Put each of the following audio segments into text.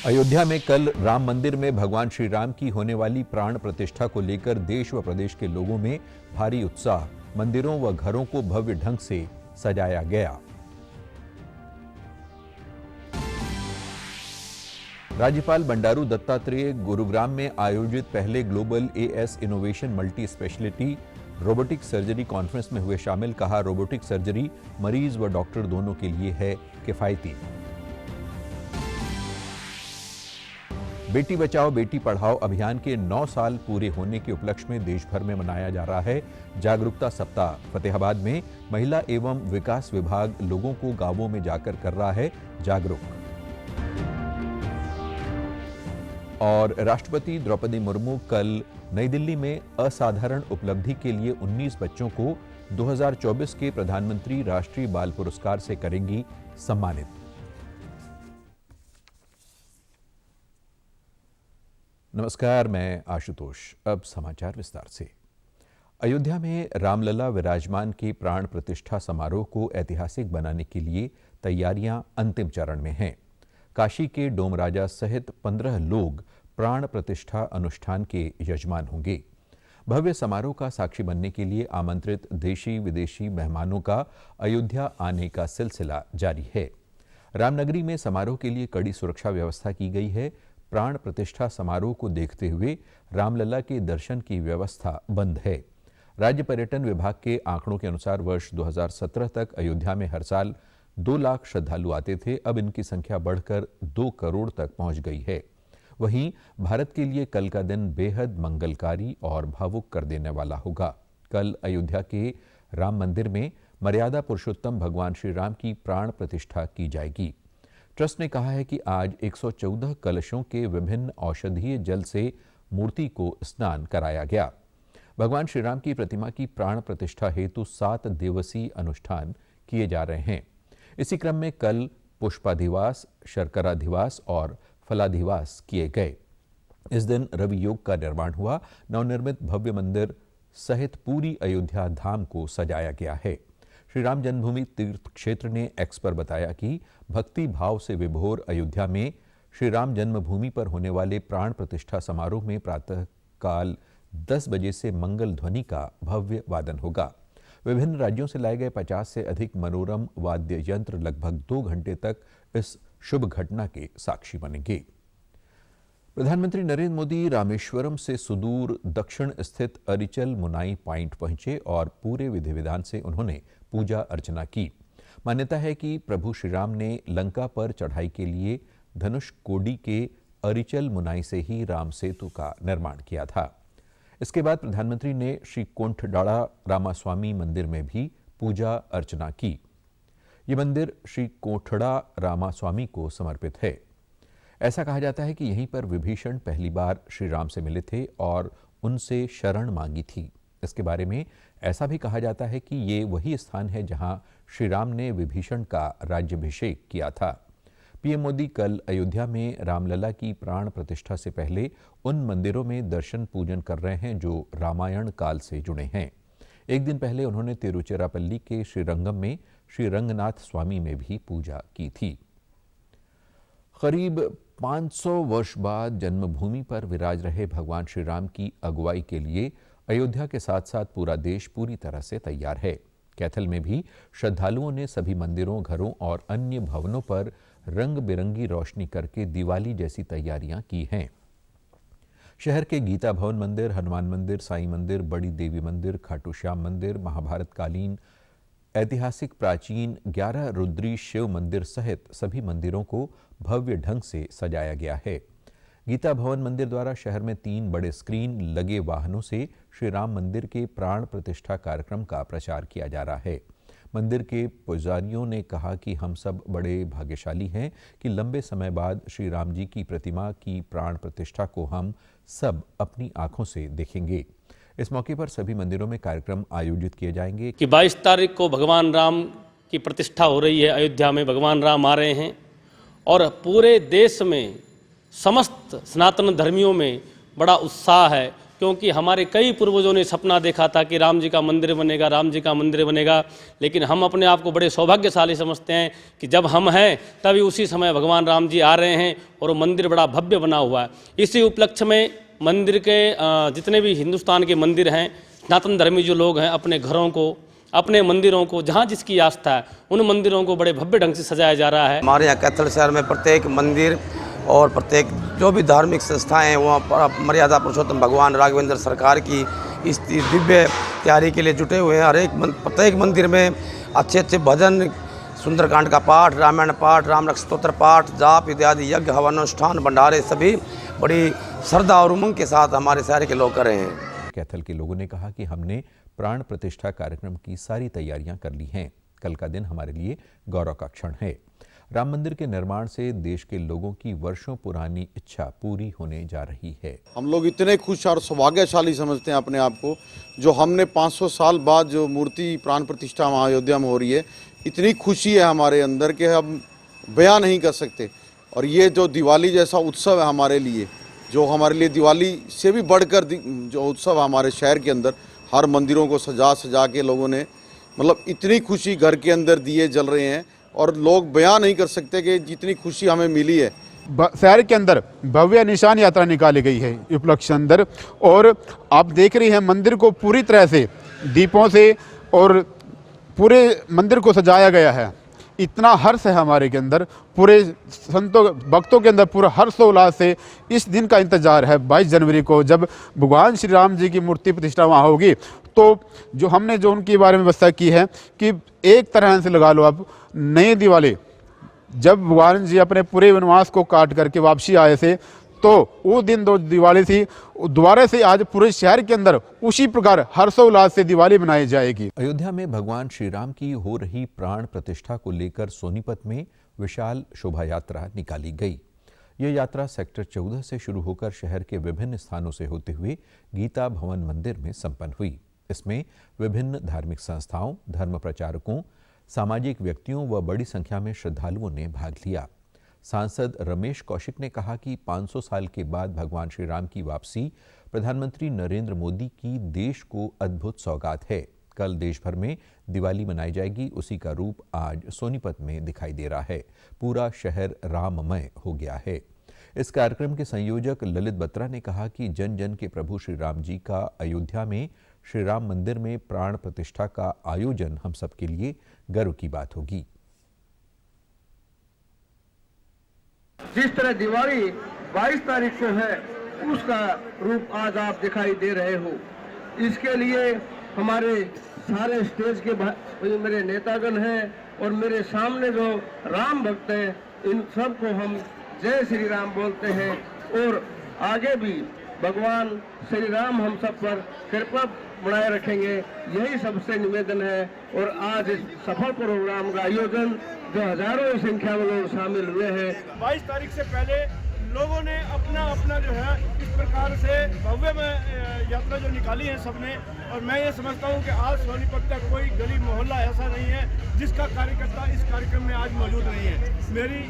अयोध्या में कल राम मंदिर में भगवान श्री राम की होने वाली प्राण प्रतिष्ठा को लेकर देश व प्रदेश के लोगों में भारी उत्साह। मंदिरों व घरों को भव्य ढंग से सजाया गया। राज्यपाल बंडारू दत्तात्रेय गुरुग्राम में आयोजित पहले global as innovation multi speciality robotic surgery conference में हुए शामिल। कहा, रोबोटिक सर्जरी मरीज व डॉक्टर दोनों के लिए है किफायती। बेटी बचाओ बेटी पढ़ाओ अभियान के 9 साल पूरे होने के उपलक्ष्य में देश भर में मनाया जा रहा है जागरूकता सप्ताह। फतेहाबाद में महिला एवं विकास विभाग लोगों को गांवों में जाकर कर रहा है जागरूक। और राष्ट्रपति द्रौपदी मुर्मू कल नई दिल्ली में असाधारण उपलब्धि के लिए 19 बच्चों को 2024 के प्रधानमंत्री राष्ट्रीय बाल पुरस्कार से करेंगी सम्मानित। नमस्कार, मैं आशुतोष। अब समाचार विस्तार से। अयोध्या में रामलला विराजमान के प्राण प्रतिष्ठा समारोह को ऐतिहासिक बनाने के लिए तैयारियां अंतिम चरण में हैं। काशी के डोम राजा सहित 15 लोग प्राण प्रतिष्ठा अनुष्ठान के यजमान होंगे। भव्य समारोह का साक्षी बनने के लिए आमंत्रित देशी विदेशी मेहमानों का अयोध्या आने का सिलसिला जारी है। रामनगरी में समारोह के लिए कड़ी सुरक्षा व्यवस्था की गई है। प्राण प्रतिष्ठा समारोह को देखते हुए रामलला के दर्शन की व्यवस्था बंद है। राज्य पर्यटन विभाग के आंकड़ों के अनुसार वर्ष 2017 तक अयोध्या में हर साल 2 लाख श्रद्धालु आते थे। अब इनकी संख्या बढ़कर 2 करोड़ तक पहुंच गई है। वहीं भारत के लिए कल का दिन बेहद मंगलकारी और भावुक कर देने वाला होगा। कल अयोध्या के राम मंदिर में मर्यादा पुरुषोत्तम भगवान श्री राम की प्राण प्रतिष्ठा की जाएगी। ट्रस्ट ने कहा है कि आज 114 कलशों के विभिन्न औषधीय जल से मूर्ति को स्नान कराया गया। भगवान श्री राम की प्रतिमा की प्राण प्रतिष्ठा हेतु 7 दिवसीय अनुष्ठान किए जा रहे हैं। इसी क्रम में कल पुष्पाधिवास, शर्कराधिवास और फलाधिवास किए गए। इस दिन रवि योग का निर्माण हुआ। नवनिर्मित भव्य मंदिर सहित पूरी अयोध्या धाम को सजाया गया है। श्री राम जन्मभूमि तीर्थ क्षेत्र ने एक्स पर बताया कि भक्ति भाव से विभोर अयोध्या में श्री राम जन्मभूमि पर होने वाले प्राण प्रतिष्ठा समारोह में प्रातः काल 10 बजे से मंगल ध्वनि का भव्य वादन होगा। विभिन्न राज्यों से लाए गए 50 से अधिक मनोरम वाद्य यंत्र लगभग 2 घंटे तक इस शुभ घटना के साक्षी बनेंगे। प्रधानमंत्री नरेंद्र मोदी रामेश्वरम से सुदूर दक्षिण स्थित अरिचल मुनाई पॉइंट पहुंचे और पूरे विधि विधान से उन्होंने पूजा अर्चना की। मान्यता है कि प्रभु श्री राम ने लंका पर चढ़ाई के लिए धनुष कोडी के अरिचल मुनाई से ही राम सेतु का निर्माण किया था। इसके बाद प्रधानमंत्री ने श्री कोंठडाड़ा रामास्वामी मंदिर में भी पूजा अर्चना की। ये मंदिर श्री कोंठड़ा रामास्वामी को समर्पित है। ऐसा कहा जाता है कि यहीं पर विभीषण पहली बार श्री राम से मिले थे और उनसे शरण मांगी थी। इसके बारे में ऐसा भी कहा जाता है कि ये वही स्थान है जहां श्री राम ने विभीषण का राज्याभिषेक किया था। पीएम मोदी कल अयोध्या में रामलला की प्राण प्रतिष्ठा से पहले उन मंदिरों में दर्शन पूजन कर रहे हैं जो रामायण काल से जुड़े हैं। एक दिन पहले उन्होंने तिरुचिरापल्ली के श्रीरंगम में श्री रंगनाथ स्वामी में भी पूजा की थी। करीब 500 वर्ष बाद जन्मभूमि पर विराज रहे भगवान श्री राम की अगुवाई के लिए अयोध्या के साथ साथ पूरा देश पूरी तरह से तैयार है। कैथल में भी श्रद्धालुओं ने सभी मंदिरों, घरों और अन्य भवनों पर रंग बिरंगी रोशनी करके दिवाली जैसी तैयारियां की हैं। शहर के गीता भवन मंदिर, हनुमान मंदिर, साईं मंदिर, बड़ी देवी मंदिर, खाटू श्याम मंदिर, महाभारत कालीन ऐतिहासिक प्राचीन 11 रुद्री शिव मंदिर सहित सभी मंदिरों को भव्य ढंग से सजाया गया है। गीता भवन मंदिर द्वारा शहर में 3 बड़े स्क्रीन लगे वाहनों से श्री राम मंदिर के प्राण प्रतिष्ठा कार्यक्रम का प्रचार किया जा रहा है। मंदिर के पुजारियों ने कहा कि हम सब बड़े भाग्यशाली हैं कि लंबे समय बाद श्री राम जी की प्रतिमा की प्राण प्रतिष्ठा को हम सब अपनी आंखों से देखेंगे। इस मौके पर सभी मंदिरों में कार्यक्रम आयोजित किए जाएंगे कि 22 तारीख को भगवान राम की प्रतिष्ठा हो रही है। अयोध्या में भगवान राम आ रहे हैं और पूरे देश में समस्त सनातन धर्मियों में बड़ा उत्साह है क्योंकि हमारे कई पूर्वजों ने सपना देखा था कि राम जी का मंदिर बनेगा, राम जी का मंदिर बनेगा, लेकिन हम अपने आप को बड़े सौभाग्यशाली समझते हैं कि जब हम हैं तभी उसी समय भगवान राम जी आ रहे हैं और वो मंदिर बड़ा भव्य बना हुआ है। इसी उपलक्ष्य में मंदिर के जितने भी हिंदुस्तान के मंदिर हैं, सनातन धर्मी जो लोग हैं अपने घरों को, अपने मंदिरों को, जहाँ जिसकी आस्था है उन मंदिरों को बड़े भव्य ढंग से सजाया जा रहा है। हमारे यहाँ कैथल शहर में प्रत्येक मंदिर और प्रत्येक जो भी धार्मिक संस्थाएं हैं वहाँ पर मर्यादा पुरुषोत्तम भगवान राघवेंद्र सरकार की इस दिव्य तैयारी के लिए जुटे हुए हैं। प्रत्येक मंदिर में अच्छे अच्छे भजन, सुंदरकांड का पाठ, रामायण पाठ, राम रक्षा स्तोत्र पाठ, जाप इत्यादि यज्ञ हवनानुष्ठान भंडारे सभी बड़ी श्रद्धा और उमंग के साथ हमारे शहर के लोग कर रहे हैं। कैथल के लोगों ने कहा कि हमने प्राण प्रतिष्ठा कार्यक्रम की सारी तैयारियां कर ली हैं। कल का दिन हमारे लिए गौरव का क्षण है। राम मंदिर के निर्माण से देश के लोगों की वर्षों पुरानी इच्छा पूरी होने जा रही है। हम लोग इतने खुश और सौभाग्यशाली समझते हैं अपने आप को, जो हमने 500 साल बाद जो मूर्ति प्राण प्रतिष्ठा वहाँ अयोध्या में हो रही है, इतनी खुशी है हमारे अंदर कि हम बयां नहीं कर सकते। और ये जो दिवाली जैसा उत्सव है हमारे लिए, जो हमारे लिए दिवाली से भी बढ़कर जो उत्सव है हमारे शहर के अंदर, हर मंदिरों को सजा सजा के लोगों ने, मतलब इतनी खुशी, घर के अंदर दिए जल रहे हैं और लोग बयां नहीं कर सकते कि जितनी खुशी हमें मिली है। शहर के अंदर भव्य निशान यात्रा निकाली गई है उपलक्ष्य अंदर, और आप देख रही हैं मंदिर को पूरी तरह से दीपों से और पूरे मंदिर को सजाया गया है। इतना हर्ष है हमारे के अंदर, पूरे संतों भक्तों के अंदर पूरा हर्षोल्लास से इस दिन का इंतजार है 22 जनवरी को, जब भगवान श्री राम जी की मूर्ति प्रतिष्ठा वहाँ होगी। तो जो हमने जो उनके बारे में व्यवस्था की है कि एक तरह से लगा लो आप नई दिवाली, जब भगवान जी अपने पूरे वनवास को काट करके वापसी आए थे, तो वो दिन दो दिवाली थी, दोबारा से आज पूरे शहर के अंदर उसी प्रकार हर्षोल्लास से दिवाली मनाई जाएगी। अयोध्या में भगवान श्री राम की हो रही प्राण प्रतिष्ठा को लेकर सोनीपत में विशाल शोभा यात्रा निकाली गई। ये यात्रा सेक्टर 14 से शुरू होकर शहर के विभिन्न स्थानों से होते हुए गीता भवन मंदिर में संपन्न हुई। इसमें विभिन्न धार्मिक संस्थाओं, धर्म प्रचारकों, सामाजिक व्यक्तियों व बड़ी संख्या में श्रद्धालुओं ने भाग लिया। सांसद रमेश कौशिक ने कहा कि 500 साल के बाद भगवान श्री राम की वापसी प्रधानमंत्री नरेंद्र मोदी की देश को अद्भुत सौगात है। कल देश भर में दिवाली मनाई जाएगी, उसी का रूप आज सोनीपत में दिखाई दे रहा है। पूरा शहर राममय हो गया है। इस कार्यक्रम के संयोजक ललित बत्रा ने कहा कि जन जन के प्रभु श्री राम जी का अयोध्या में श्री राम मंदिर में प्राण प्रतिष्ठा का आयोजन हम सबके लिए गर्व की बात होगी। जिस तरह दिवाली 22 तारीख को है, उसका रूप आज आप दिखाई दे रहे हो। इसके लिए हमारे सारे स्टेज के मेरे नेतागण हैं और मेरे सामने जो राम भक्त हैं, इन सबको हम जय श्री राम बोलते हैं और आगे भी भगवान श्री राम हम सब पर कृपा बनाए रखेंगे, यही सबसे निवेदन है। और आज इस सफल प्रोग्राम का आयोजन जो हजारों की संख्या में लोग शामिल हुए हैं। 22 तारीख से पहले लोगों ने अपना अपना जो है इस प्रकार से भव्य में यात्रा जो निकाली है सबने, और मैं ये समझता हूँ कि आज सोनीपत का कोई गली मोहल्ला ऐसा नहीं है जिसका कार्यकर्ता इस कार्यक्रम में आज मौजूद नहीं है। मेरी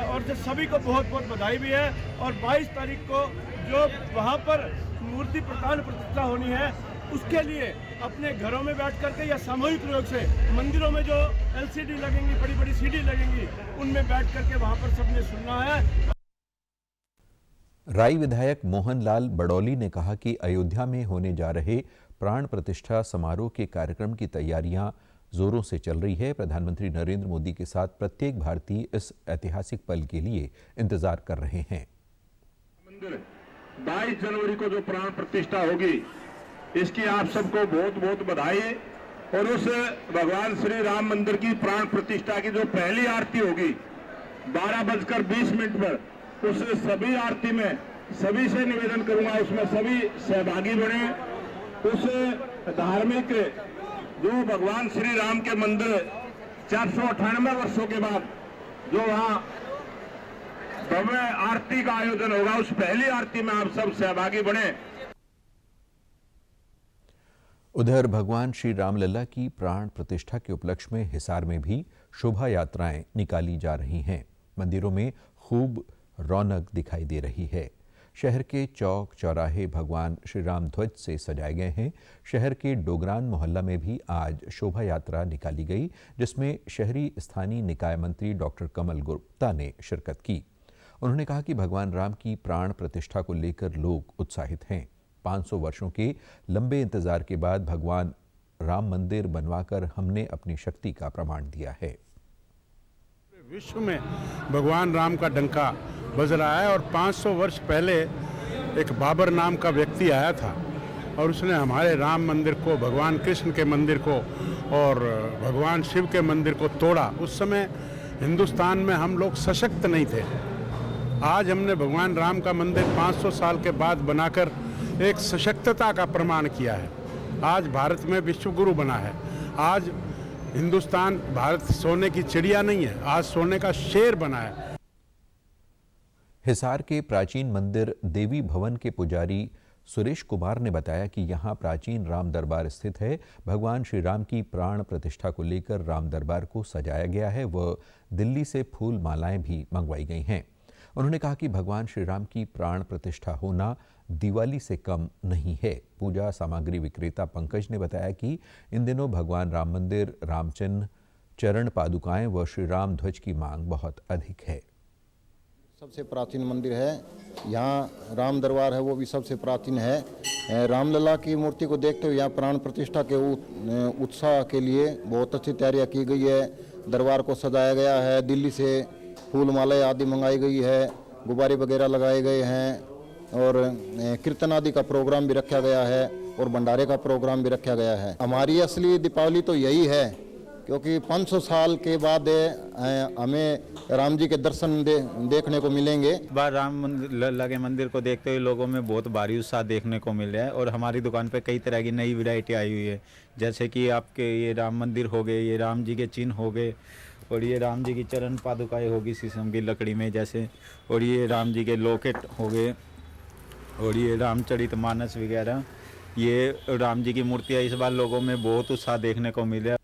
और से सभी को बहुत बहुत बधाई भी है। और 22 तारीख को जो वहाँ पर मूर्ति प्राण प्रतिष्ठा होनी है, उसके लिए अपने घरों में बैठ करके या सामूहिक प्रयोग से मंदिरों में जो LCD लगेंगी, बड़ी बड़ी CD लगेंगी, उनमें बैठ करके वहाँ पर सबने सुनना है। राई विधायक मोहनलाल बड़ौली ने कहा कि अयोध्या में होने जा रहे प्राण प्रतिष्ठा समारोह के कार्यक्रम की तैयारियां जोरों से चल रही है। प्रधानमंत्री नरेंद्र मोदी के साथ प्रत्येक भारतीय इस ऐतिहासिक पल के लिए इंतजार कर रहे हैं। 22 जनवरी को जो प्राण प्रतिष्ठा होगी, इसकी आप सबको बहुत बहुत बधाई। और उस भगवान श्री राम मंदिर की प्राण प्रतिष्ठा की जो पहली आरती होगी 12:20 पर, उस सभी आरती में सभी से निवेदन करूंगा उसमें सभी सहभागी बने। उस धार्मिक जो भगवान श्री राम के मंदिर 498 वर्षों के बाद जो वहां भव्य आरती का आयोजन होगा, उस पहली आरती में आप सब सहभागी बने। उधर भगवान श्री रामलला की प्राण प्रतिष्ठा के उपलक्ष्य में हिसार में भी शोभा यात्राएं निकाली जा रही हैं। मंदिरों में खूब रौनक दिखाई दे रही है। शहर के चौक चौराहे भगवान श्री राम ध्वज से सजाए गए हैं। शहर के डोगरान मोहल्ला में भी आज शोभा यात्रा निकाली गई, जिसमें शहरी स्थानीय निकाय मंत्री डॉक्टर कमल गुप्ता ने शिरकत की। उन्होंने कहा कि भगवान राम की प्राण प्रतिष्ठा को लेकर लोग उत्साहित हैं। 500 वर्षों के लंबे इंतजार के बाद भगवान राम मंदिर बनवाकर हमने अपनी शक्ति का प्रमाण दिया है। विश्व में भगवान राम का डंका बज रहा है और 500 वर्ष पहले एक बाबर नाम का व्यक्ति आया था और उसने हमारे राम मंदिर को, भगवान कृष्ण के मंदिर को और भगवान शिव के मंदिर को तोड़ा। उस समय हिंदुस्तान में हम लोग सशक्त नहीं थे। आज हमने भगवान राम का मंदिर 500 साल के बाद बनाकर एक सशक्तता का प्रमाण किया है। आज भारत में विश्व गुरु बना है। आज हिंदुस्तान, भारत सोने की चिड़िया नहीं है, आज सोने का शेर बना है। हिसार के प्राचीन मंदिर देवी भवन के पुजारी सुरेश कुमार ने बताया कि यहाँ प्राचीन राम दरबार स्थित है। भगवान श्री राम की प्राण प्रतिष्ठा को लेकर राम दरबार को सजाया गया है व दिल्ली से फूल मालाएं भी मंगवाई गई हैं। उन्होंने कहा कि भगवान श्री राम की प्राण प्रतिष्ठा होना दिवाली से कम नहीं है। पूजा सामग्री विक्रेता पंकज ने बताया कि इन दिनों भगवान राम मंदिर, रामचिन्ह, चरण पादुकाएं व श्री राम ध्वज की मांग बहुत अधिक है। सबसे प्राचीन मंदिर है, यहाँ राम दरबार है वो भी सबसे प्राचीन है। रामलला की मूर्ति को देखते हुए यहाँ प्राण प्रतिष्ठा के उत्साह के लिए बहुत अच्छी तैयारियाँ की गई है। दरबार को सजाया गया है, दिल्ली से फूल मालाएं आदि मंगाई गई है, गुब्बारे वगैरह लगाए गए हैं और कीर्तन आदि का प्रोग्राम भी रखा गया है और भंडारे का प्रोग्राम भी रखा गया है। हमारी असली दीपावली तो यही है क्योंकि 500 साल के बाद हमें राम जी के दर्शन देखने को मिलेंगे। बार राम लगे मंदिर को देखते हुए लोगों में बहुत भारी उत्साह देखने को मिल रहा है और हमारी दुकान पे कई तरह की नई वैरायटी आई हुई है, जैसे कि आपके ये राम मंदिर हो गए, ये राम जी के चिन्ह हो गए और ये राम जी की चरण पादुकाएं होगी शीशम की लकड़ी में जैसे, और ये राम जी के लॉकेट हो गए और ये रामचरित मानस वगैरह, ये राम जी की मूर्तियाँ इस बार लोगों में बहुत उत्साह देखने को मिला।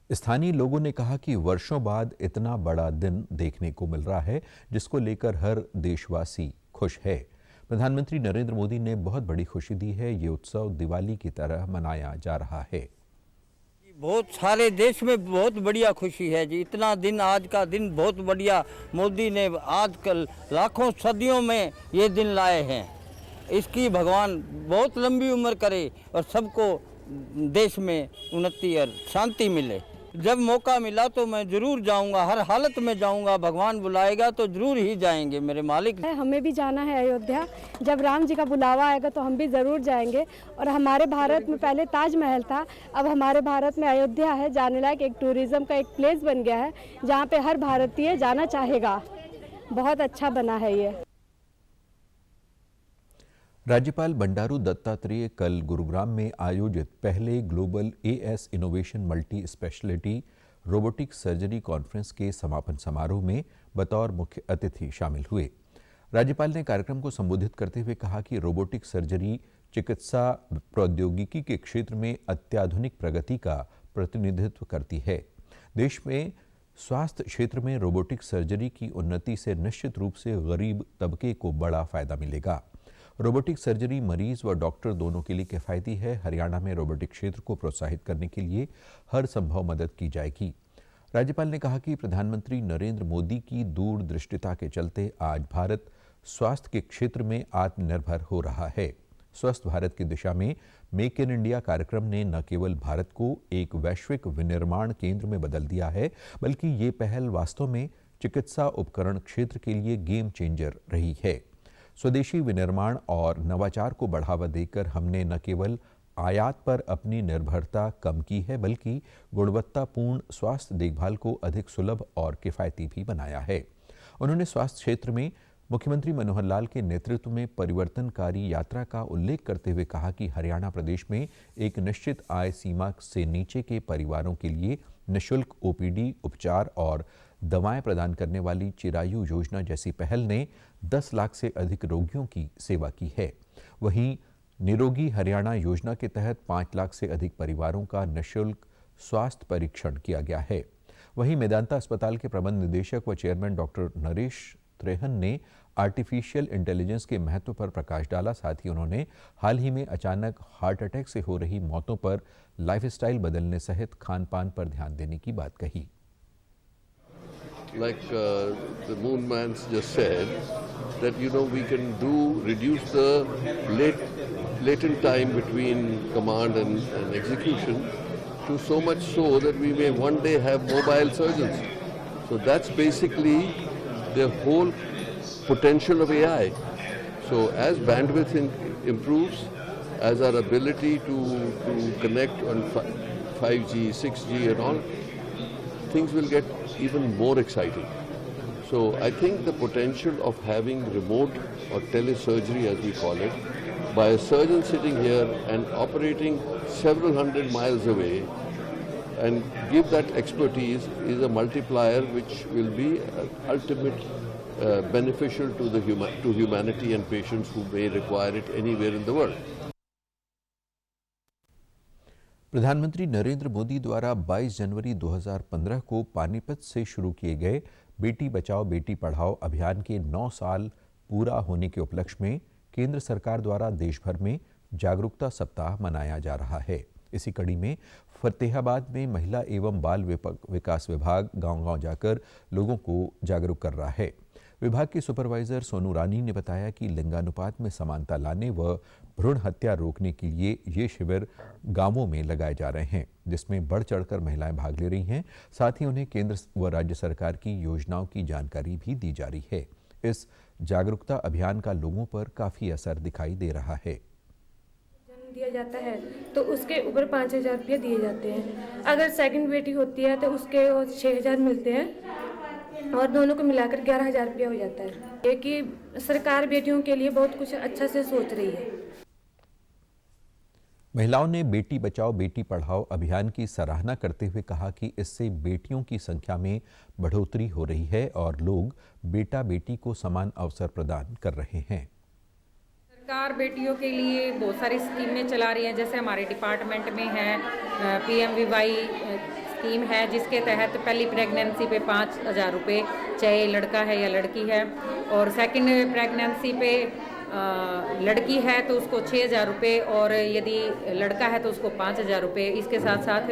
स्थानीय लोगों ने कहा कि वर्षों बाद इतना बड़ा दिन देखने को मिल रहा है, जिसको लेकर हर देशवासी खुश है। प्रधानमंत्री नरेंद्र मोदी ने बहुत बड़ी खुशी दी है। ये उत्सव दिवाली की तरह मनाया जा रहा है। बहुत सारे देश में बहुत बढ़िया खुशी है जी। इतना दिन, आज का दिन बहुत बढ़िया मोदी ने आजकल लाखों सदियों में ये दिन लाए हैं। इसकी भगवान बहुत लंबी उम्र करे और सबको देश में उन्नति और शांति मिले। जब मौका मिला तो मैं जरूर जाऊंगा, हर हालत में जाऊंगा। भगवान बुलाएगा तो जरूर ही जाएंगे मेरे मालिक। हमें भी जाना है अयोध्या, जब राम जी का बुलावा आएगा तो हम भी ज़रूर जाएंगे। और हमारे भारत में पहले ताजमहल था, अब हमारे भारत में अयोध्या है, जाने लायक एक टूरिज़्म का एक प्लेस बन गया है जहाँ पे हर भारतीय जाना चाहेगा। बहुत अच्छा बना है ये। राज्यपाल बंडारू दत्तात्रेय कल गुरुग्राम में आयोजित पहले global as innovation multi speciality robotic surgery conference के समापन समारोह में बतौर मुख्य अतिथि शामिल हुए। राज्यपाल ने कार्यक्रम को संबोधित करते हुए कहा कि रोबोटिक सर्जरी चिकित्सा प्रौद्योगिकी के क्षेत्र में अत्याधुनिक प्रगति का प्रतिनिधित्व करती है। देश में स्वास्थ्य क्षेत्र में रोबोटिक सर्जरी की उन्नति से निश्चित रूप से गरीब तबके को बड़ा फायदा मिलेगा। रोबोटिक सर्जरी मरीज व डॉक्टर दोनों के लिए किफ़ायती है। हरियाणा में रोबोटिक क्षेत्र को प्रोत्साहित करने के लिए हर संभव मदद की जाएगी। राज्यपाल ने कहा कि प्रधानमंत्री नरेंद्र मोदी की दूरदृष्टिता के चलते आज भारत स्वास्थ्य के क्षेत्र में आत्मनिर्भर हो रहा है। स्वस्थ भारत की दिशा में मेक इन इंडिया कार्यक्रम ने न केवल भारत को एक वैश्विक विनिर्माण केंद्र में बदल दिया है, बल्कि ये पहल वास्तव में चिकित्सा उपकरण क्षेत्र के लिए गेम चेंजर रही है। स्वदेशी विनिर्माण और नवाचार को बढ़ावा देकर हमने न केवल आयात पर अपनी निर्भरता कम की है, बल्कि गुणवत्तापूर्ण स्वास्थ्य देखभाल को अधिक सुलभ और किफ़ायती भी बनाया है। उन्होंने स्वास्थ्य क्षेत्र में मुख्यमंत्री मनोहर लाल के नेतृत्व में परिवर्तनकारी यात्रा का उल्लेख करते हुए कहा कि हरियाणा प्रदेश में एक निश्चित आय सीमा से नीचे के परिवारों के लिए निःशुल्क ओपीडी उपचार और दवाएं प्रदान करने वाली चिरायु योजना जैसी पहल ने 10 लाख से अधिक रोगियों की सेवा की है। वहीं निरोगी हरियाणा योजना के तहत 5 लाख से अधिक परिवारों का निःशुल्क स्वास्थ्य परीक्षण किया गया है। वहीं मेदांता अस्पताल के प्रबंध निदेशक व चेयरमैन डॉक्टर नरेश त्रेहन ने आर्टिफिशियल इंटेलिजेंस के महत्व पर प्रकाश डाला। साथ ही उन्होंने हाल ही में अचानक हार्ट अटैक से हो रही मौतों पर लाइफस्टाइल बदलने सहित खान पान पर ध्यान देने की बात कही। Like the moon man just said, that we can reduce the latent time between command and execution to so much so that we may one day have mobile surgeons. So that's basically the whole potential of AI. So as bandwidth improves, as our ability to connect on 5G, 6G and all, things will get even more exciting. So I think the potential of having remote or telesurgery, as we call it, by a surgeon sitting here and operating several hundred miles away and give that expertise is a multiplier which will be ultimate beneficial to humanity and patients who may require it anywhere in the world. प्रधानमंत्री नरेंद्र मोदी द्वारा 22 जनवरी 2015 को पानीपत से शुरू किए गए बेटी बचाओ बेटी पढ़ाओ अभियान के 9 साल पूरा होने के उपलक्ष्य में केंद्र सरकार द्वारा देश भर में जागरूकता सप्ताह मनाया जा रहा है। इसी कड़ी में फतेहाबाद में महिला एवं बाल विकास विभाग गांव-गांव जाकर लोगों को जागरूक कर रहा है। विभाग की सुपरवाइजर सोनू रानी ने बताया कि लिंगानुपात में समानता लाने व भ्रूण हत्या रोकने के लिए ये शिविर गांवों में लगाए जा रहे हैं, जिसमें बढ़ चढ़कर महिलाएं भाग ले रही हैं। साथ ही उन्हें केंद्र व राज्य सरकार की योजनाओं की जानकारी भी दी जा रही है। इस जागरूकता अभियान का लोगों पर काफी असर दिखाई दे रहा है। जन्म दिया जाता है तो उसके ऊपर 5,000 रुपये दिए जाते हैं। अगर सेकंड बेटी होती है तो उसके 6,000 मिलते हैं और दोनों को मिलाकर 11,000 रुपया हो जाता है। ये कि सरकार बेटियों के लिए बहुत कुछ अच्छा से सोच रही है। महिलाओं ने बेटी बचाओ बेटी पढ़ाओ अभियान की सराहना करते हुए कहा कि इससे बेटियों की संख्या में बढ़ोतरी हो रही है और लोग बेटा बेटी को समान अवसर प्रदान कर रहे हैं। सरकार बेटियों के लिए बहुत सारी स्कीमें चला रही है। जैसे हमारे डिपार्टमेंट में है PMVY स्कीम है, जिसके तहत पहली प्रेगनेंसी पे 5,000 रुपये, चाहे लड़का है या लड़की है, और सेकंड प्रेगनेंसी पे लड़की है तो उसको 6,000 रुपये और यदि लड़का है तो उसको 5,000 रुपये। इसके साथ साथ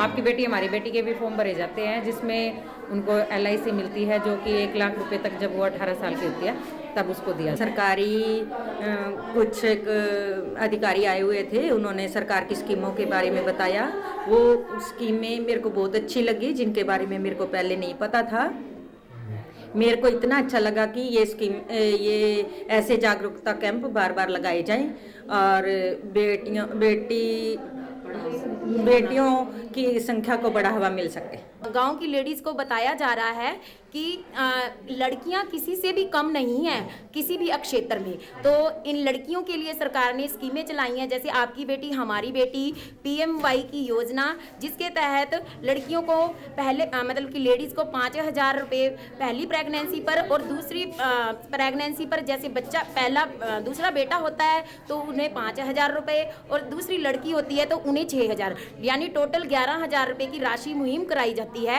आपकी बेटी हमारी बेटी के भी फॉर्म भरे जाते हैं, जिसमें उनको LIC मिलती है, जो कि 1 लाख रुपये तक जब वो 18 साल की होती है तब उसको दिया। सरकारी कुछ अधिकारी आए हुए थे, उन्होंने सरकार की स्कीमों के बारे में बताया। वो स्कीमें मेरे को बहुत अच्छी लगी, जिनके बारे में मेरे को पहले नहीं पता था। मेरे को इतना अच्छा लगा कि ये ऐसे जागरूकता कैंप बार बार लगाए जाएं और बेटियों की संख्या को बढ़ावा मिल सके। गांव की लेडीज़ को बताया जा रहा है कि लड़कियां किसी से भी कम नहीं हैं किसी भी क्षेत्र में। तो इन लड़कियों के लिए सरकार ने स्कीमें चलाई हैं, जैसे आपकी बेटी हमारी बेटी, PMY की योजना, जिसके तहत लड़कियों को पहले मतलब कि लेडीज़ को 5,000 रुपये पहली प्रेगनेंसी पर और दूसरी प्रेगनेंसी पर, जैसे बच्चा दूसरा बेटा होता है तो उन्हें 5,000 रुपये और दूसरी लड़की होती है तो उन्हें 6,000, यानी टोटल 11,000 रुपये की राशि मुहिम कराई जाती है।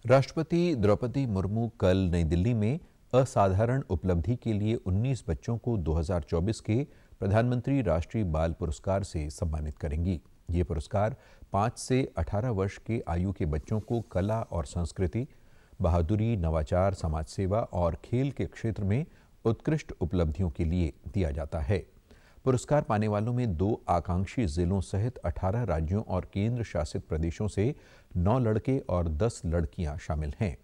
राष्ट्रपति द्रौपदी मुर्मू कल नई दिल्ली में असाधारण उपलब्धि के लिए 19 बच्चों को 2024 के प्रधानमंत्री राष्ट्रीय बाल पुरस्कार से सम्मानित करेंगी। ये पुरस्कार 5 से 18 वर्ष के आयु के बच्चों को कला और संस्कृति, बहादुरी, नवाचार, समाज सेवा और खेल के क्षेत्र में उत्कृष्ट उपलब्धियों के लिए दिया जाता है। पुरस्कार पाने वालों में 2 आकांक्षी जिलों सहित 18 राज्यों और केंद्र शासित प्रदेशों से 9 लड़के और 10 लड़कियां शामिल हैं।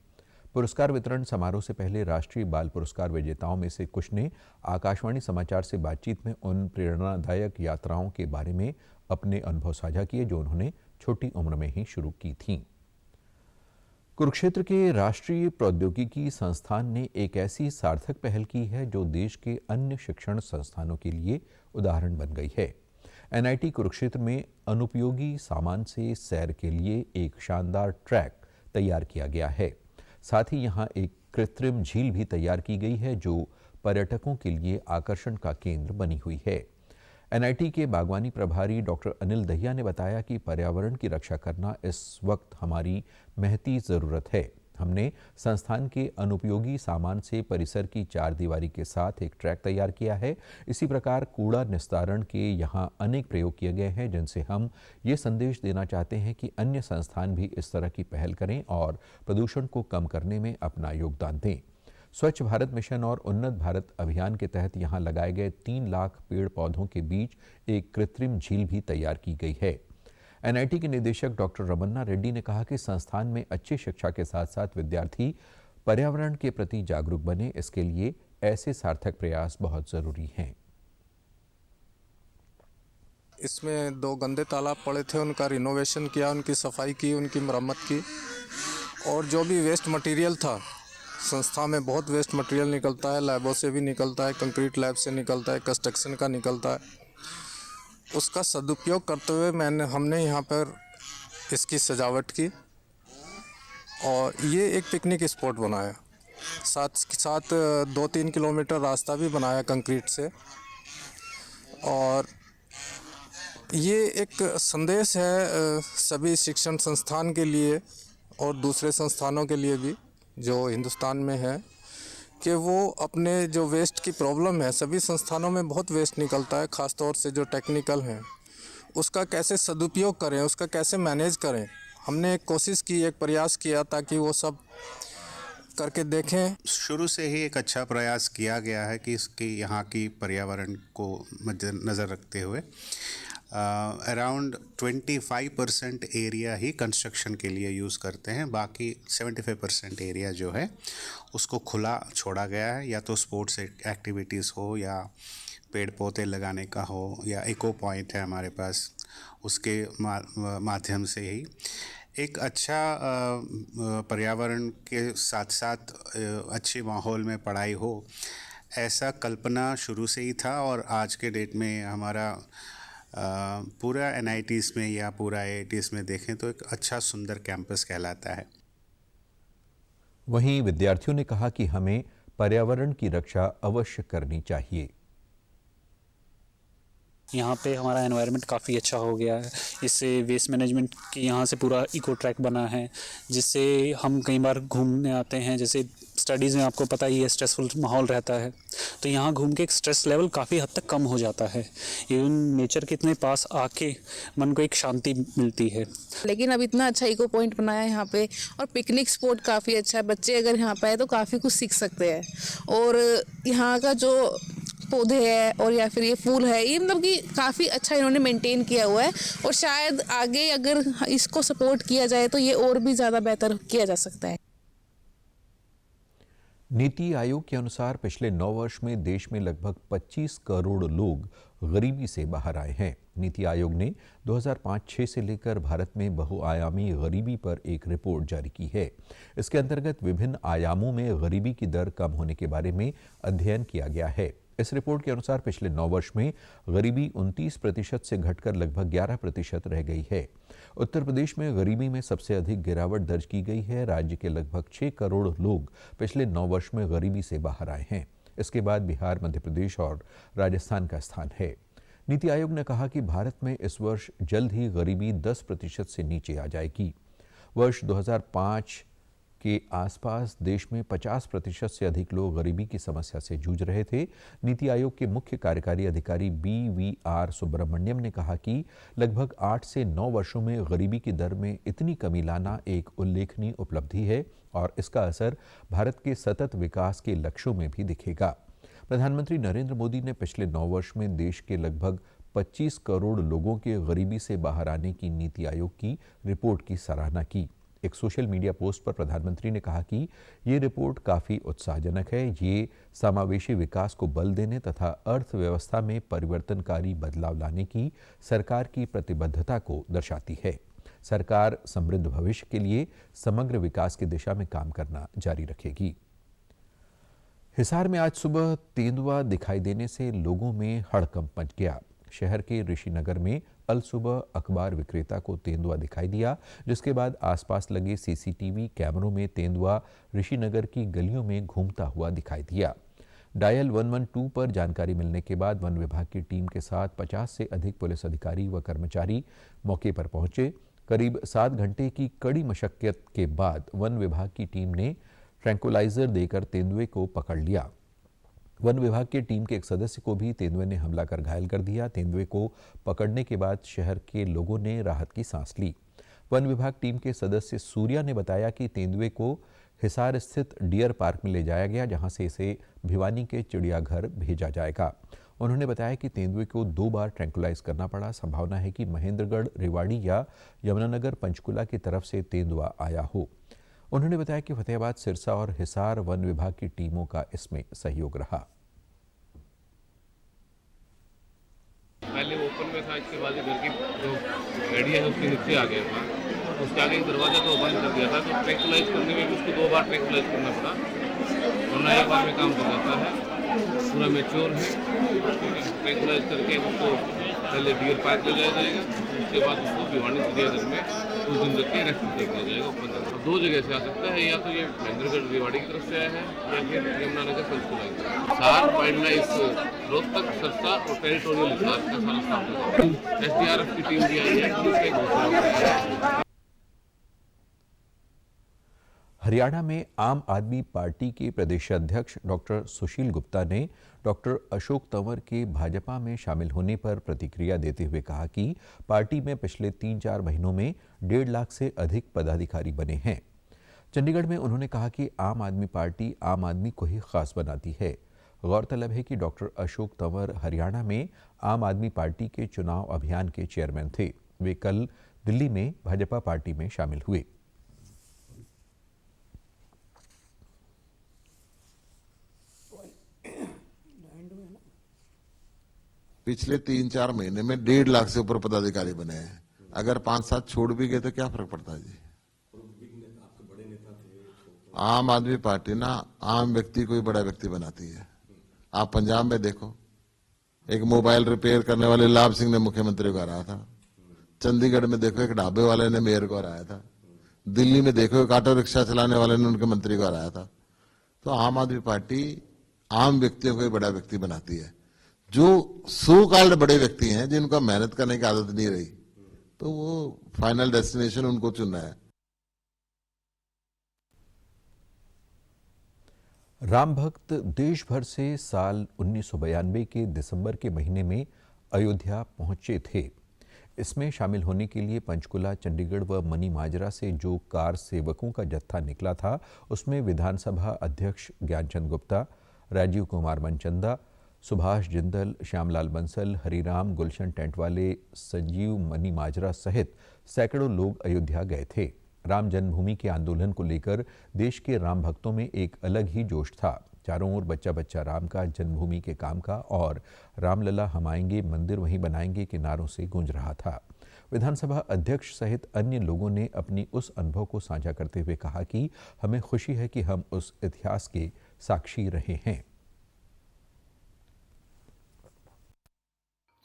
पुरस्कार वितरण समारोह से पहले राष्ट्रीय बाल पुरस्कार विजेताओं में से कुछ ने आकाशवाणी समाचार से बातचीत में उन प्रेरणादायक यात्राओं के बारे में अपने अनुभव साझा किए जो उन्होंने छोटी उम्र में ही शुरू की थीं। कुरुक्षेत्र के राष्ट्रीय प्रौद्योगिकी संस्थान ने एक ऐसी सार्थक पहल की है जो देश के अन्य शिक्षण संस्थानों के लिए उदाहरण बन गई है। NIT कुरुक्षेत्र में अनुपयोगी सामान से सैर के लिए एक शानदार ट्रैक तैयार किया गया है। साथ ही यहाँ एक कृत्रिम झील भी तैयार की गई है जो पर्यटकों के लिए आकर्षण का केंद्र बनी हुई है। NIT के बागवानी प्रभारी डॉक्टर अनिल दहिया ने बताया कि पर्यावरण की रक्षा करना इस वक्त हमारी महती ज़रूरत है। हमने संस्थान के अनुपयोगी सामान से परिसर की चार दीवारी के साथ एक ट्रैक तैयार किया है। इसी प्रकार कूड़ा निस्तारण के यहाँ अनेक प्रयोग किए गए हैं, जिनसे हम ये संदेश देना चाहते हैं कि अन्य संस्थान भी इस तरह की पहल करें और प्रदूषण को कम करने में अपना योगदान दें। स्वच्छ भारत मिशन और उन्नत भारत अभियान के तहत यहाँ लगाए गए 3 लाख पेड़ पौधों के बीच एक कृत्रिम झील भी तैयार की गई है। एनआईटी के निदेशक डॉक्टर रमन्ना रेड्डी ने कहा कि संस्थान में अच्छी शिक्षा के साथ साथ विद्यार्थी पर्यावरण के प्रति जागरूक बने, इसके लिए ऐसे सार्थक प्रयास बहुत जरूरी हैं। इसमें 2 गंदे तालाब पड़े थे, उनका रिनोवेशन किया, उनकी सफाई की, उनकी मरम्मत की। और जो भी वेस्ट मटेरियल था, संस्था में बहुत वेस्ट मटेरियल निकलता है, लैबों से भी निकलता है, कंक्रीट लैब से निकलता है, कंस्ट्रक्शन का निकलता है, उसका सदुपयोग करते हुए हमने यहाँ पर इसकी सजावट की और ये एक पिकनिक स्पॉट बनाया। साथ 2-3 किलोमीटर रास्ता भी बनाया कंक्रीट से। और ये एक संदेश है सभी शिक्षण संस्थान के लिए और दूसरे संस्थानों के लिए भी जो हिंदुस्तान में है, कि वो अपने जो वेस्ट की प्रॉब्लम है, सभी संस्थानों में बहुत वेस्ट निकलता है, ख़ास तौर से जो टेक्निकल हैं, उसका कैसे सदुपयोग करें, उसका कैसे मैनेज करें। हमने एक कोशिश की, एक प्रयास किया ताकि वो सब करके देखें। शुरू से ही एक अच्छा प्रयास किया गया है कि इसकी यहाँ की पर्यावरण को मद्देनज़र रखते हुए अराउंड 25% एरिया ही कंस्ट्रक्शन के लिए यूज़ करते हैं, बाकी 75% एरिया जो है उसको खुला छोड़ा गया है, या तो स्पोर्ट्स एक्टिविटीज़ हो या पेड़ पौधे लगाने का हो या इको पॉइंट है हमारे पास, उसके माध्यम से ही एक अच्छा पर्यावरण के साथ साथ अच्छी माहौल में पढ़ाई हो, ऐसा कल्पना शुरू से ही था। और आज के डेट में हमारा पूरा एनआईटीज़ में या पूरा आईआईटीज़ में देखें तो एक अच्छा सुंदर कैंपस कहलाता है। वहीं विद्यार्थियों ने कहा कि हमें पर्यावरण की रक्षा अवश्य करनी चाहिए। यहाँ पे हमारा एनवायरनमेंट काफ़ी अच्छा हो गया है, इससे वेस्ट मैनेजमेंट की यहाँ से पूरा इको ट्रैक बना है, जिससे हम कई बार घूमने आते हैं। जैसे स्टडीज़ में आपको पता ही है स्ट्रेसफुल माहौल रहता है, तो यहाँ घूम के एक स्ट्रेस लेवल काफ़ी हद तक कम हो जाता है। इवन नेचर के इतने पास आके मन को एक शांति मिलती है। लेकिन अब इतना अच्छा इको पॉइंट बनाया है यहाँ पे, और पिकनिक स्पॉट काफ़ी अच्छा है। बच्चे अगर यहाँ पे आए तो काफ़ी कुछ सीख सकते हैं। और यहाँ का जो पौधे है और या फिर ये फूल है, ये मतलब कि काफ़ी अच्छा इन्होंने मेंटेन किया हुआ है, और शायद आगे अगर इसको सपोर्ट किया जाए तो ये और भी ज़्यादा बेहतर किया जा सकता है। नीति आयोग के अनुसार पिछले 9 वर्ष में देश में लगभग 25 करोड़ लोग गरीबी से बाहर आए हैं। नीति आयोग ने 2005-06 से लेकर भारत में बहुआयामी गरीबी पर एक रिपोर्ट जारी की है। इसके अंतर्गत विभिन्न आयामों में गरीबी की दर कम होने के बारे में अध्ययन किया गया है। इस रिपोर्ट के अनुसार पिछले 9 वर्ष में गरीबी 29% से घटकर लगभग 11% रह गई है। उत्तर प्रदेश में गरीबी में सबसे अधिक गिरावट दर्ज की गई है। राज्य के लगभग 6 करोड़ लोग पिछले 9 वर्ष में गरीबी से बाहर आए हैं। इसके बाद बिहार, मध्य प्रदेश और राजस्थान का स्थान है। नीति आयोग ने कहा कि भारत में इस वर्ष जल्द ही गरीबी 10% से नीचे आ जाएगी। वर्ष 2005 के आसपास देश में 50% से अधिक लोग गरीबी की समस्या से जूझ रहे थे। नीति आयोग के मुख्य कार्यकारी अधिकारी BVR सुब्रमण्यम ने कहा कि लगभग 8 से 9 वर्षों में गरीबी की दर में इतनी कमी लाना एक उल्लेखनीय उपलब्धि है और इसका असर भारत के सतत विकास के लक्ष्यों में भी दिखेगा। प्रधानमंत्री नरेंद्र मोदी ने पिछले 9 वर्ष में देश के लगभग 25 करोड़ लोगों के गरीबी से बाहर आने की नीति आयोग की रिपोर्ट की सराहना की। एक सोशल मीडिया पोस्ट पर प्रधानमंत्री ने कहा कि ये रिपोर्ट काफ़ी उत्साहजनक है। ये समावेशी विकास को बल देने तथा अर्थव्यवस्था में परिवर्तनकारी बदलाव लाने की सरकार की प्रतिबद्धता को दर्शाती है। सरकार समृद्ध भविष्य के लिए समग्र विकास की दिशा में काम करना जारी रखेगी। हिसार में आज सुबह तेंदुआ दिखाई देने से लोगों में हड़कंप मच गया। शहर के ऋषिनगर में अल सुबह अखबार विक्रेता को तेंदुआ दिखाई दिया, जिसके बाद आसपास लगे सीसीटीवी कैमरों में तेंदुआ ऋषिनगर की गलियों में घूमता हुआ दिखाई दिया। डायल 112 पर जानकारी मिलने के बाद वन विभाग की टीम के साथ 50 से अधिक पुलिस अधिकारी व कर्मचारी मौके पर पहुंचे। करीब 7 घंटे की कड़ी मशक्कत के बाद वन विभाग की टीम ने ट्रैंकुलाइजर देकर तेंदुए को पकड़ लिया। वन विभाग की टीम के एक सदस्य को भी तेंदुए ने हमला कर घायल कर दिया। तेंदुए को पकड़ने के बाद शहर के लोगों ने राहत की सांस ली। वन विभाग टीम के सदस्य सूर्या ने बताया कि तेंदुए को हिसार स्थित डियर पार्क में ले जाया गया, जहां से इसे भिवानी के चिड़ियाघर भेजा जाएगा। उन्होंने बताया कि तेंदुए को 2 बार ट्रैंकुलाइज करना पड़ा। संभावना है कि महेंद्रगढ़, रेवाड़ी या यमुनानगर, पंचकुला की तरफ से तेंदुआ आया हो। उन्होंने बताया कि फतेहाबाद, सिरसा और हिसार वन विभाग की टीमों का इसमें सहयोग रहा। पहले ओपन में था, इसके बाद घर की जो एरिया है उसके नीचे आ गया था, उसके आगे दरवाजा तो बंद कर दिया था, तो ट्रैंकुलाइज करने में भी उसको 2 बार ट्रैंकुलाइज करना पड़ा, वरना एक बार में काम कर जाता है। पूरा मैच्योर है, ट्रैंकुलाइज करके उसको पहले डियर पार्क ले जाया जाएगा, उसके बाद उसको भिवानी चिड़ियाघर में कुछ दिन रख के रेस्ट देख लिया जाएगा। ऊपर 2 जगह से आ सकता है, या तो ये महेंद्रगढ़ रेवाड़ी की तरफ से आया है या फिर यमुनानगर पंचकुला की तरफ। सार वाइल्ड लाइफ रोहतक, सरसा और टेरिटोरियल हिसार का सारा स्टाफ है। SDRF की टीम भी आई है, पुलिस के घोषणा। हरियाणा में आम आदमी पार्टी के प्रदेशाध्यक्ष डॉक्टर सुशील गुप्ता ने डॉक्टर अशोक तंवर के भाजपा में शामिल होने पर प्रतिक्रिया देते हुए कहा कि पार्टी में पिछले 3-4 महीनों में 1.5 लाख से अधिक पदाधिकारी बने हैं। चंडीगढ़ में उन्होंने कहा कि आम आदमी पार्टी आम आदमी को ही खास बनाती है। गौरतलब है कि डॉक्टर अशोक तंवर हरियाणा में आम आदमी पार्टी के चुनाव अभियान के चेयरमैन थे। वे कल दिल्ली में भाजपा पार्टी में शामिल हुए। पिछले 3-4 महीने में 1.5 लाख से ऊपर पदाधिकारी बने हैं। अगर 5-7 छोड़ भी गए तो क्या फर्क पड़ता है जी। आम आदमी पार्टी ना आम व्यक्ति को ही बड़ा व्यक्ति बनाती है। आप पंजाब में देखो, एक मोबाइल रिपेयर करने वाले लाभ सिंह ने मुख्यमंत्री को हराया था। चंडीगढ़ में देखो, एक ढाबे वाले ने मेयर को हराया था। दिल्ली में देखो, एक ऑटो रिक्शा चलाने वाले ने उनके मंत्री को हराया था। तो आम आदमी पार्टी आम व्यक्तियों को ही बड़ा व्यक्ति बनाती है। जो सो कॉल्ड बड़े व्यक्ति हैं, जिनका मेहनत करने की आदत नहीं रही, तो वो फाइनल डेस्टिनेशन उनको चुनना है। राम भक्त देश भर से साल 1992 के दिसंबर के महीने में अयोध्या पहुंचे थे। इसमें शामिल होने के लिए पंचकुला, चंडीगढ़ व मनी माजरा से जो कार सेवकों का जत्था निकला था, उसमें विधानसभा अध्यक्ष ज्ञानचंद गुप्ता, राजीव कुमार मनचंदा, सुभाष जिंदल, श्यामलाल बंसल, हरिराम, गुलशन टेंटवाले, संजीव मनी माजरा सहित सैकड़ों लोग अयोध्या गए थे। राम जन्मभूमि के आंदोलन को लेकर देश के राम भक्तों में एक अलग ही जोश था। चारों ओर बच्चा बच्चा राम का, जन्मभूमि के काम का और रामलला हम आएंगे, मंदिर वहीं बनाएंगे के नारों से गूंज रहा था। विधानसभा अध्यक्ष सहित अन्य लोगों ने अपनी उस अनुभव को साझा करते हुए कहा कि हमें खुशी है कि हम उस इतिहास के साक्षी रहे हैं।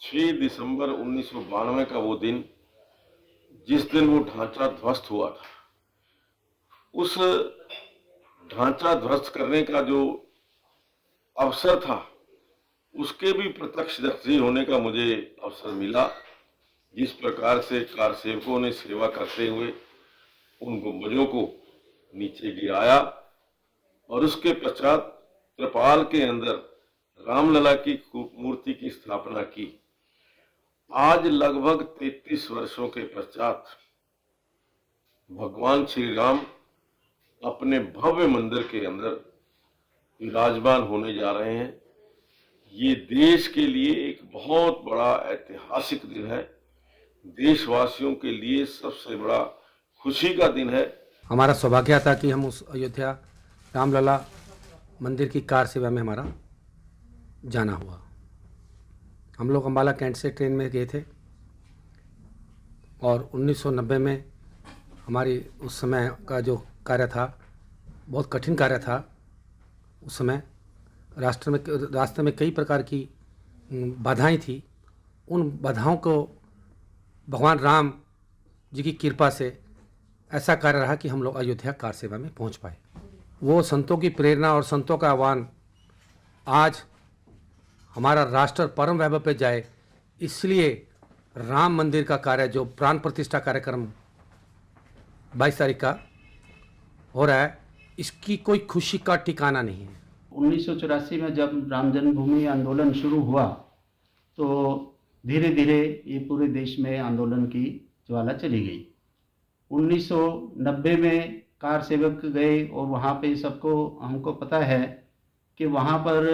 6 दिसंबर 1992 का वो दिन, जिस दिन वो ढांचा ध्वस्त हुआ था, उस ढांचा ध्वस्त करने का जो अवसर था, उसके भी प्रत्यक्षदर्शी होने का मुझे अवसर मिला। जिस प्रकार से कार सेवकों ने सेवा करते हुए उन गुंबजों को नीचे गिराया और उसके पश्चात त्रिपाल के अंदर रामलला की मूर्ति की स्थापना की। आज लगभग 33 वर्षों के पश्चात भगवान श्री राम अपने भव्य मंदिर के अंदर विराजमान होने जा रहे हैं। ये देश के लिए एक बहुत बड़ा ऐतिहासिक दिन है। देशवासियों के लिए सबसे बड़ा खुशी का दिन है। हमारा सौभाग्य था कि हम उस अयोध्या रामलला मंदिर की कार सेवा में हमारा जाना हुआ। हम लोग अम्बाला कैंट से ट्रेन में गए थे और 1990 में हमारी उस समय का जो कार्य था, बहुत कठिन कार्य था। उस समय रास्ते में कई प्रकार की बाधाएं थी। उन बाधाओं को भगवान राम जी की कृपा से ऐसा कार्य रहा कि हम लोग अयोध्या कार सेवा में पहुंच पाए। वो संतों की प्रेरणा और संतों का आह्वान आज हमारा राष्ट्र परम वैभव पे जाए, इसलिए राम मंदिर का कार्य जो प्राण प्रतिष्ठा कार्यक्रम 22 तारीख का हो रहा है, इसकी कोई खुशी का ठिकाना नहीं है। 1984 में जब राम जन्मभूमि आंदोलन शुरू हुआ तो धीरे धीरे ये पूरे देश में आंदोलन की ज्वाला चली गई। 1990 में कार सेवक गए और वहाँ पे सबको हमको पता है कि वहाँ पर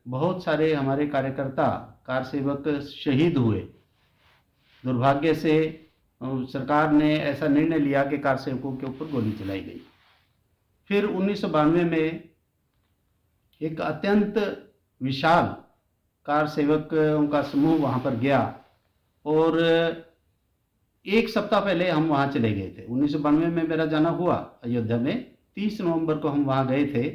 बहुत सारे हमारे कार्यकर्ता कार सेवक शहीद हुए। दुर्भाग्य से सरकार ने ऐसा निर्णय लिया कि कार सेवकों के ऊपर गोली चलाई गई। फिर 1992 में एक अत्यंत विशाल कार सेवकों का समूह वहाँ पर गया और एक सप्ताह पहले हम वहाँ चले गए थे। 1992 में मेरा जाना हुआ अयोध्या में, 30 नवंबर को हम वहाँ गए थे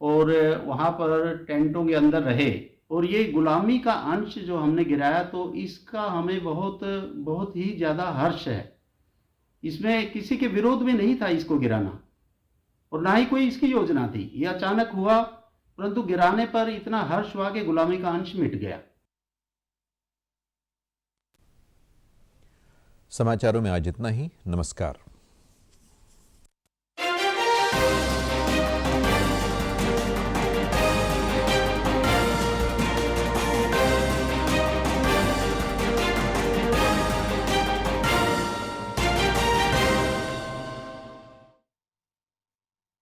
और वहाँ पर टेंटों के अंदर रहे और ये गुलामी का अंश जो हमने गिराया तो इसका हमें बहुत ही ज़्यादा हर्ष है। इसमें किसी के विरोध में नहीं था इसको गिराना और ना ही कोई इसकी योजना थी। ये अचानक हुआ, परंतु गिराने पर इतना हर्ष हुआ कि गुलामी का अंश मिट गया। समाचारों में आज इतना ही। नमस्कार।